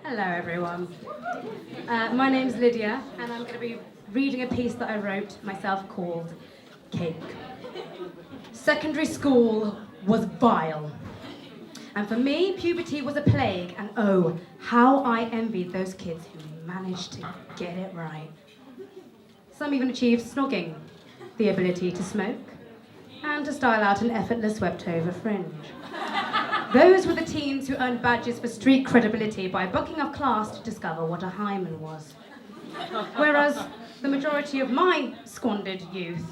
Hello everyone. My name's Lydia and I'm going to be reading a piece that I wrote myself called Cake. Secondary school was vile. And for me, puberty was a plague, and oh, how I envied those kids who managed to get it right. Some even achieved snogging, the ability to smoke, and to style out an effortless swept-over fringe. Those were the teens who earned badges for street credibility by bunking off class to discover what a hymen was. Whereas the majority of my squandered youth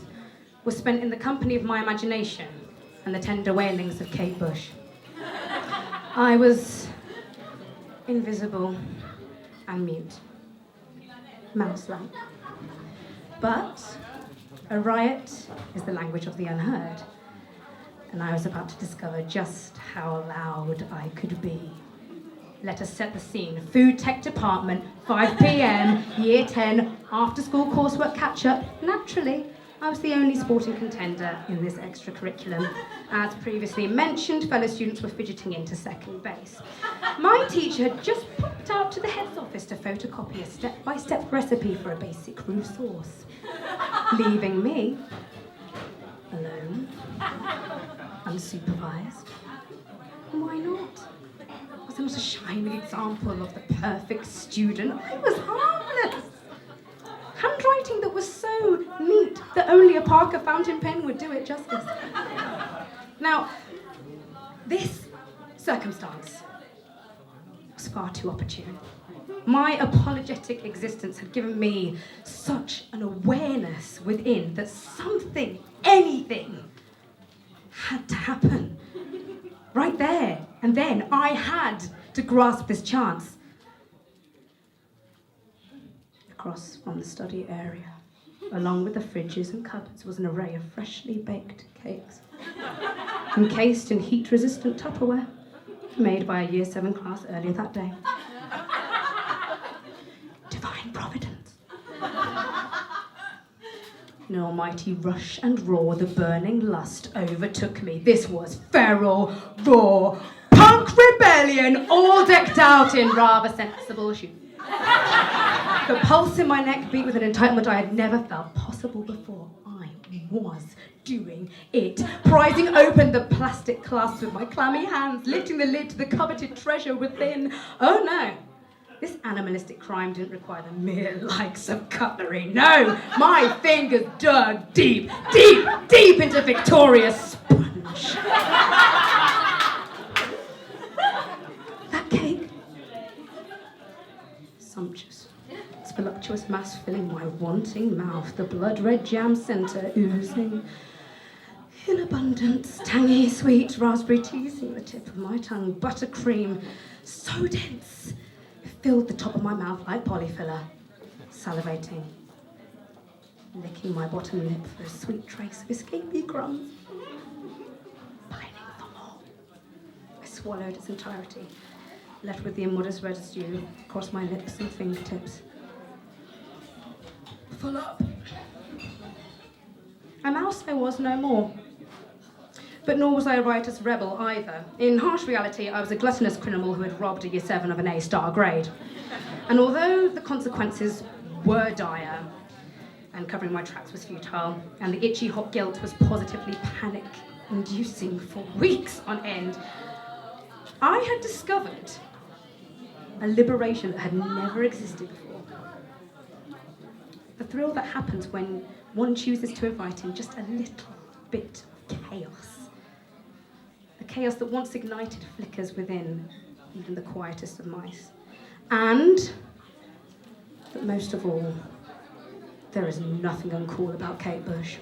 was spent in the company of my imagination and the tender wailings of Kate Bush. I was invisible and mute, mouse-like. But a riot is the language of the unheard, and I was about to discover just how loud I could be. Let us set the scene. Food tech department, 5 p.m, year 10, after-school coursework catch-up. Naturally, I was the only sporting contender in this extracurriculum. As previously mentioned, fellow students were fidgeting into second base. My teacher had just popped out to the head's office to photocopy a step-by-step recipe for a basic roux sauce, leaving me alone, unsupervised. Why not? Was I not a shining example of the perfect student? I was harmless. Handwriting that was so neat that only a Parker fountain pen would do it justice. Now, this circumstance was far too opportune. My apologetic existence had given me such an awareness within that something, anything, had to happen. Right there and then, I had to grasp this chance. Across from the study area, along with the fridges and cupboards, was an array of freshly baked cakes, encased in heat-resistant Tupperware, made by a Year 7 class earlier that day. Divine providence. In an almighty rush and roar, the burning lust overtook me. This was feral, raw, punk rebellion, all decked out in rather sensible shoes. The pulse in my neck beat with an entitlement I had never felt possible before. I was doing it. Prizing open the plastic clasps with my clammy hands, lifting the lid to the coveted treasure within. Oh no, this animalistic crime didn't require the mere likes of cutlery. No, my fingers dug deep, deep, deep into Victoria's sponge. That cake, sumptuous. Its voluptuous mass filling my wanting mouth, the blood-red jam centre oozing in abundance, tangy, sweet, raspberry teasing the tip of my tongue, buttercream so dense it filled the top of my mouth like polyfiller, salivating, licking my bottom lip for a sweet trace of escapee crumbs, pining for more. I swallowed its entirety, left with the immodest residue across my lips and fingertips. Full up. A mouse I was no more. But nor was I a riotous rebel either. In harsh reality, I was a gluttonous criminal who had robbed a Year 7 of an A-star grade. And although the consequences were dire, and covering my tracks was futile, and the itchy hot guilt was positively panic-inducing for weeks on end, I had discovered a liberation that had never existed before. The thrill that happens when one chooses to invite in just a little bit of chaos. The chaos that once ignited flickers within even the quietest of mice. And that most of all, there is nothing uncool about Kate Bush.